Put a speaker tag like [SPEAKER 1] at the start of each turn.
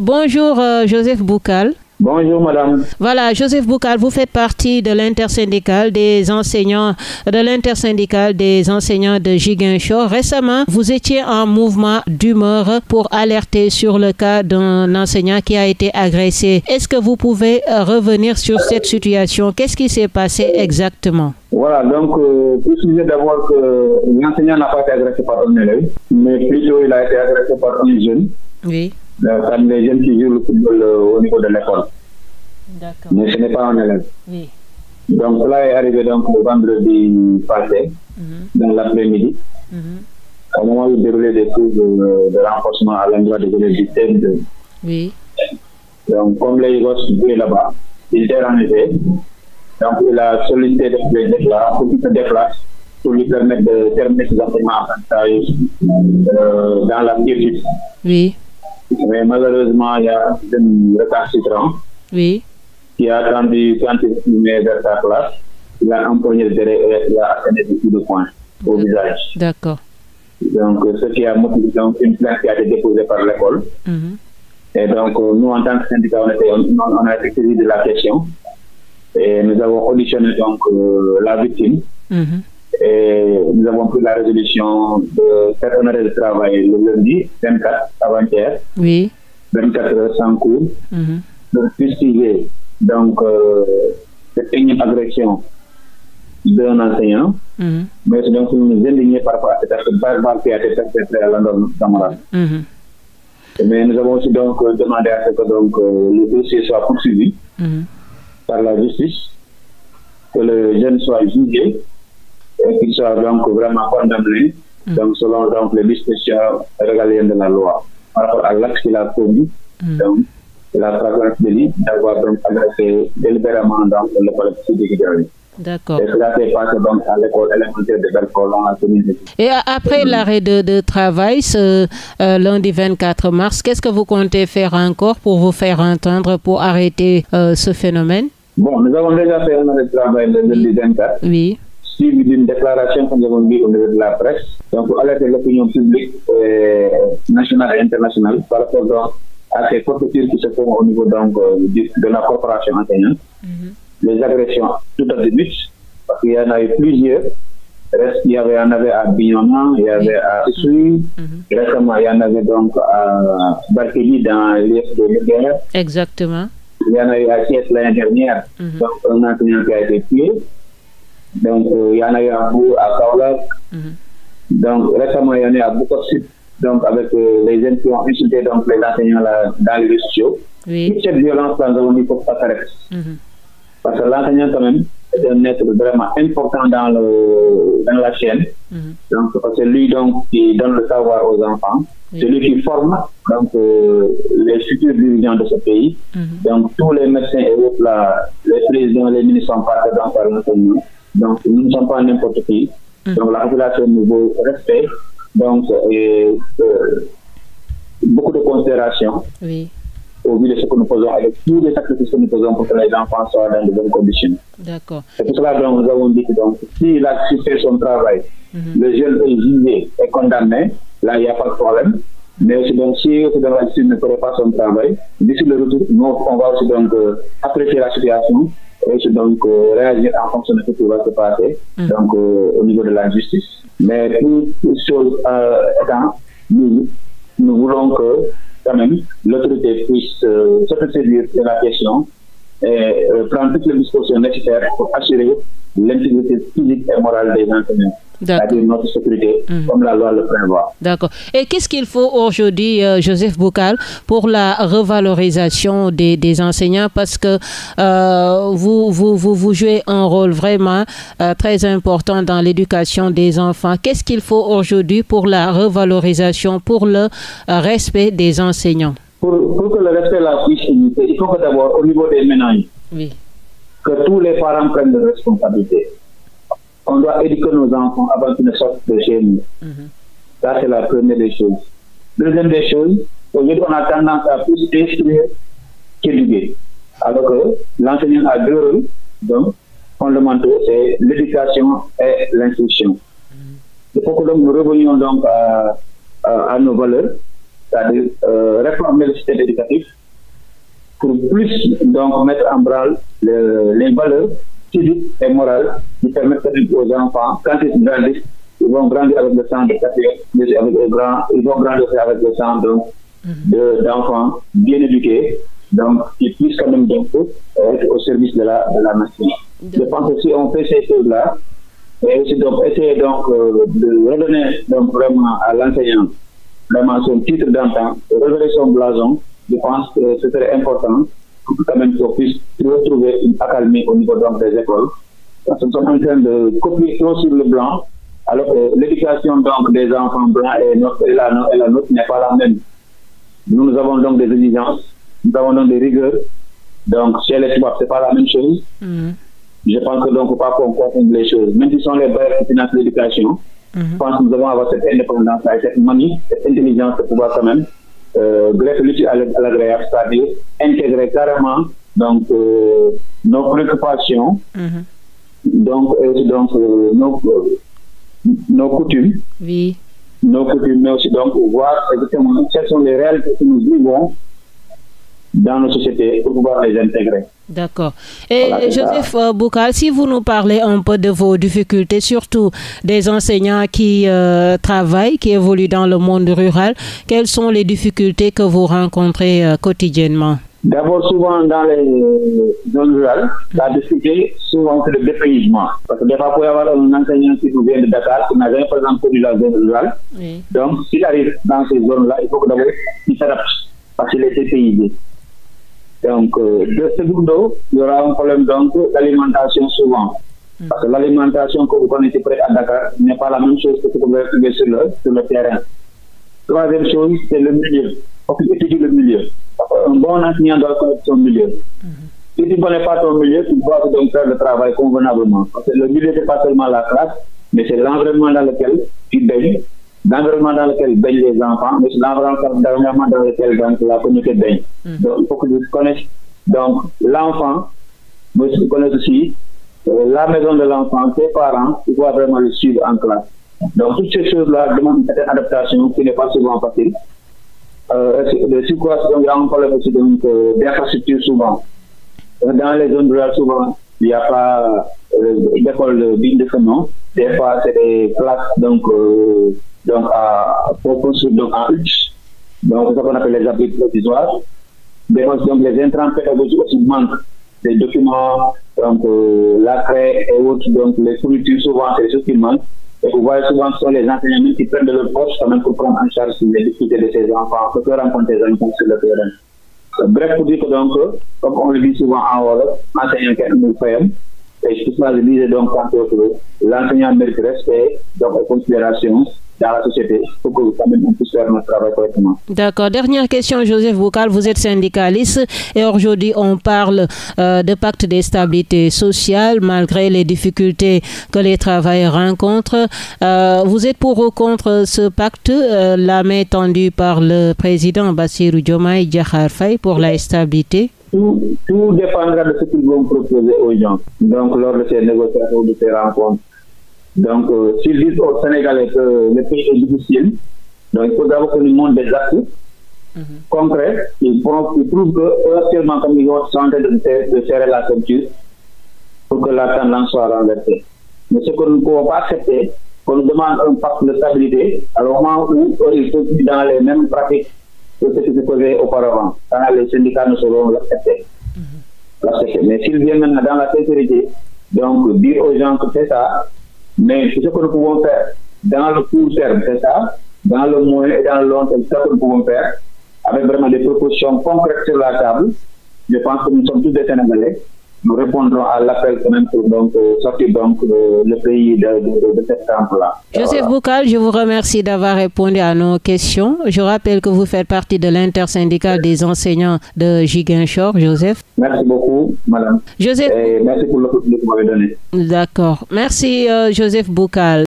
[SPEAKER 1] Bonjour Joseph Boukal.
[SPEAKER 2] Bonjour madame.
[SPEAKER 1] Voilà, Joseph Boukal, vous faites partie de l'intersyndicale des enseignants de Ziguinchor. Récemment, vous étiez en mouvement d'humeur pour alerter sur le cas d'un enseignant qui a été agressé. Est-ce que vous pouvez revenir sur cette situation? Qu'est-ce qui s'est passé exactement?
[SPEAKER 2] Voilà, donc, préciser d'abord que l'enseignant n'a pas été agressé par un élève, mais plutôt il a été agressé par un jeune.
[SPEAKER 1] Oui.
[SPEAKER 2] Comme les jeunes qui jouent le football au niveau de l'école.
[SPEAKER 1] D'accord.
[SPEAKER 2] Mais ce n'est pas un élève.
[SPEAKER 1] Oui.
[SPEAKER 2] Donc, cela est arrivé donc le vendredi passé, dans l'après-midi, au moment où il déroulait des cours de renforcement à l'endroit des élèves du CM2.
[SPEAKER 1] Oui.
[SPEAKER 2] Donc, comme les gosses jouaient là-bas, il était rentré. Donc, il a sollicité des élèves là pour qu'ils se déplacent, pour lui permettre de terminer ses enseignements dans la quiétude.
[SPEAKER 1] Oui.
[SPEAKER 2] Mais malheureusement, il y a un récalcitrant qui a attendu quand il est vers sa classe. Il a empoigné le derrière et il a asséné des coups de poing au visage.
[SPEAKER 1] D'accord.
[SPEAKER 2] Donc, ce qui a motivé une plainte qui a été déposée par l'école. Et donc, nous, en tant que syndicat, on a été saisis de la question. Et nous avons auditionné donc la victime. Et nous avons pris la résolution de faire un arrêt de travail le lundi 24 avant-hier.
[SPEAKER 1] Oui.
[SPEAKER 2] 24 heures sans cours. Donc, justifier donc cette énième agression d'un enseignant. Mais c'est donc nous indigner par rapport à cette acte barbare qui a été perpétré à l'endroit camarade. Mais nous avons aussi donc demandé à ce que donc le dossier soit poursuivi par la justice, que le jeune soit jugé et qu'il soit donc vraiment condamné, donc selon donc les dispositions régaliennes de la loi, par rapport à l'acte qu'il a commis, donc la flagrance délit d'avoir donc agressé délibérément donc le collectif de Guédiawaye.
[SPEAKER 1] D'accord.
[SPEAKER 2] Et cela s'est passé donc à l'école élémentaire de Belfort dans la commune.
[SPEAKER 1] Et après l'arrêt de travail ce lundi 24 mars, qu'est-ce que vous comptez faire encore pour vous faire entendre, pour arrêter ce phénomène?
[SPEAKER 2] Bon, nous avons déjà fait un arrêt de travail le lundi 24.
[SPEAKER 1] Oui.
[SPEAKER 2] Suivi d'une déclaration que nous avons mise au niveau de la presse, donc pour alerter l'opinion publique nationale et internationale par rapport donc à ces forfaitures qui se font au niveau donc de la corporation enseignante, les agressions tout à début, parce qu'il y en a eu plusieurs. Il y en avait à Bignona, il y avait à Issouy, récemment il y en avait donc à Barkéli dans l'est de Linguère.
[SPEAKER 1] Exactement.
[SPEAKER 2] Il y en a eu à Thiès l'année dernière, donc un enseignant qui a été tué. Donc, il y en a eu à Bou, à Kaolack. Donc, récemment, il y en a eu à Bukowski, donc avec les jeunes qui ont insulté donc, les enseignants là, dans les réseaux sociaux. Toute cette violence, nous avons dit qu'il ne faut pas s'arrêter. Parce que l'enseignant, quand même, est un être vraiment important dans la chaîne. Donc, c'est lui donc, qui donne le savoir aux enfants. C'est lui qui forme donc, les futurs dirigeants de ce pays. Donc, tous les médecins et autres, là, les présidents, les ministres sont passés dans l'enseignement. Donc, nous ne sommes pas n'importe qui. Donc, la population nous veut respect. Donc, beaucoup de considération au vu de ce que nous faisons, avec tous les sacrifices que nous faisons pour que les enfants soient dans de bonnes conditions. D'accord. C'est pour cela que nous avons dit que donc, s'il a fait son travail, le jeune est jugé et condamné, là, il n'y a pas de problème. Mais aussi, donc, si la justice ne ferait pas son travail, d'ici le retour, nous, on va aussi donc apprécier la situation et donc réagir en fonction de ce qui va se passer donc, au niveau de la justice. Mais toute chose étant, nous voulons que quand même l'autorité puisse se saisir de la question et prendre toutes les dispositions nécessaires pour assurer l'intégrité physique et morale des enseignants. C'est-à-dire notre sécurité, comme la loi le prévoit.
[SPEAKER 1] D'accord. Et qu'est-ce qu'il faut aujourd'hui, Joseph Boukal, pour la revalorisation des enseignants? Parce que vous jouez un rôle vraiment très important dans l'éducation des enfants. Qu'est-ce qu'il faut aujourd'hui pour la revalorisation, pour le respect des enseignants?
[SPEAKER 2] Pour que le respect la puisse exister, il faut que d'abord, au niveau des ménages, que tous les parents prennent des responsabilités. On doit éduquer nos enfants avant qu'ils ne sortent de chez nous. Ça, c'est la première des choses. Deuxième des choses, aujourd'hui, on a tendance à plus instruire qu'éduquer. Alors que l'enseignant a deux rôles, donc, fondamentaux, c'est l'éducation et l'instruction. Il faut que donc, nous revenions donc à nos valeurs c'est-à-dire réformer le système éducatif pour plus donc mettre en branle les valeurs civiques et morales qui permettent aux enfants, quand ils grandissent, ils vont grandir avec le sang de patriotes, ils vont grandir avec le sang d'enfants bien éduqués, donc qui puissent quand même donc être au service de la nation. Je pense que si on fait ces choses-là, et aussi donc essayer donc de redonner donc vraiment à l'enseignant vraiment son titre d'antan, redonner son blason, je pense que ce serait important pour que quand même qu'on puisse retrouver une accalmie au niveau donc des écoles. Parce que nous sommes en train de copier trop sur le blanc, alors que l'éducation donc des enfants blancs et la nôtre n'est pas la même. Nous avons donc des exigences, nous avons donc des rigueurs. Donc chez les tubaab, ce n'est pas la même chose. Je pense que donc il ne faut pas qu'on confonde les choses. Même si ce sont les bailleurs qui financent l'éducation, je pense que nous devons avoir cette indépendance, cette manie, cette intelligence de pouvoir quand même greffer l'utile à l'agréable, c'est-à-dire intégrer carrément donc, nos préoccupations, donc nos coutumes,
[SPEAKER 1] oui.
[SPEAKER 2] Nos coutumes, mais aussi donc voir exactement quelles sont les réalités que nous vivons dans nos sociétés pour pouvoir les intégrer.
[SPEAKER 1] D'accord. Et voilà, Joseph Boukal, si vous nous parlez un peu de vos difficultés, surtout des enseignants qui travaillent, qui évoluent dans le monde rural, quelles sont les difficultés que vous rencontrez quotidiennement?
[SPEAKER 2] D'abord, souvent dans les zones rurales, la difficulté, souvent, c'est le dépaysement. Parce que des fois, il peut y avoir un enseignant qui nous vient de Dakar, qui n'a jamais, par exemple, connu la zone rurale. Oui. Donc, s'il arrive dans ces zones-là, il faut que d'abord, il s'adapte, parce qu'il est dépaysé. Donc, de secondo, il y aura un problème donc d'alimentation souvent. Parce que l'alimentation que vous connaissez près à Dakar n'est pas la même chose que ce que vous avez trouvé sur le terrain. Troisième chose, c'est le milieu. Il faut qu'il étudie le milieu. Un bon enseignant doit connaître son milieu. Si tu ne connais pas ton milieu, tu dois donc faire le travail convenablement. Parce que le milieu, ce n'est pas seulement la classe, mais c'est l'environnement dans lequel tu baignes, l'environnement dans lequel baignent les enfants, mais c'est l'environnement dans lequel donc, la communauté baigne. Donc, il faut que tu connaisses l'enfant, mais tu connaisses aussi la maison de l'enfant, ses parents, tu dois vraiment le suivre en classe. Donc, toutes ces choses-là demandent une certaine adaptation qui n'est pas souvent facile. De situation, il y a un problème aussi d'infrastructure souvent. Dans les zones rurales, souvent, il n'y a pas d'école digne de ce nom. Des fois, c'est des places pour construire donc, en hutte. Donc, c'est ce qu'on appelle les abris provisoires. Donc, les intrants pédagogiques aussi manquent. Les documents, donc la craie et autres, donc les fournitures, souvent, c'est des choses qui manquent. Et vous voyez souvent que ce sont les enseignants qui prennent de leur poche quand même pour prendre en charge les difficultés de ces enfants, ce que rencontrent les enfants sur le terrain. Bref, pour dire que donc, comme on le dit souvent en Wolof, l'enseignant qui est un FM, et tout ça, je disais donc que l'enseignant mérite respect, donc considération dans la société pour que quand même on puisse faire notre travail correctement.
[SPEAKER 1] D'accord. Dernière question, Joseph Boukal, vous êtes syndicaliste et aujourd'hui on parle de pacte de stabilité sociale malgré les difficultés que les travailleurs rencontrent. Vous êtes pour ou contre ce pacte, la main tendue par le président Bassirou Diomaye Diakhar Faye pour la stabilité?
[SPEAKER 2] Tout dépendra de ce qu'ils vont proposer aux gens, donc lors de ces négociations, de ces rencontres. Donc, s'ils disent aux Sénégalais que le pays est difficile, donc il faut d'abord que nous montrent des actes concrets qui prouvent que actuellement, comme ils sont en train de serrer la ceinture pour que la tendance soit renversée. Mais ce que nous ne pouvons pas accepter, qu'on nous demande un pacte de stabilité à un moment où ils sont dans les mêmes pratiques que ce qui se faisait auparavant. Quand les syndicats ne sauront l'accepter. Mais s'ils viennent maintenant dans la sincérité, donc dire aux gens que c'est ça, mais ce que nous pouvons faire dans le court terme, c'est ça, dans le moyen et dans le long terme, c'est ça que nous pouvons faire, avec vraiment des propositions concrètes sur la table. Je pense que nous sommes tous des Sénégalais. Nous répondrons à l'appel quand même pour donc, sortir donc, le pays de cette temple-là.
[SPEAKER 1] Joseph Boukal, je vous remercie d'avoir répondu à nos questions. Je rappelle que vous faites partie de l'intersyndicale des enseignants de Ziguinchor, Joseph.
[SPEAKER 2] Merci beaucoup, madame.
[SPEAKER 1] Joseph...
[SPEAKER 2] Et merci pour l'opportunité que vous m'avez donnée.
[SPEAKER 1] D'accord. Merci, Joseph Boukal.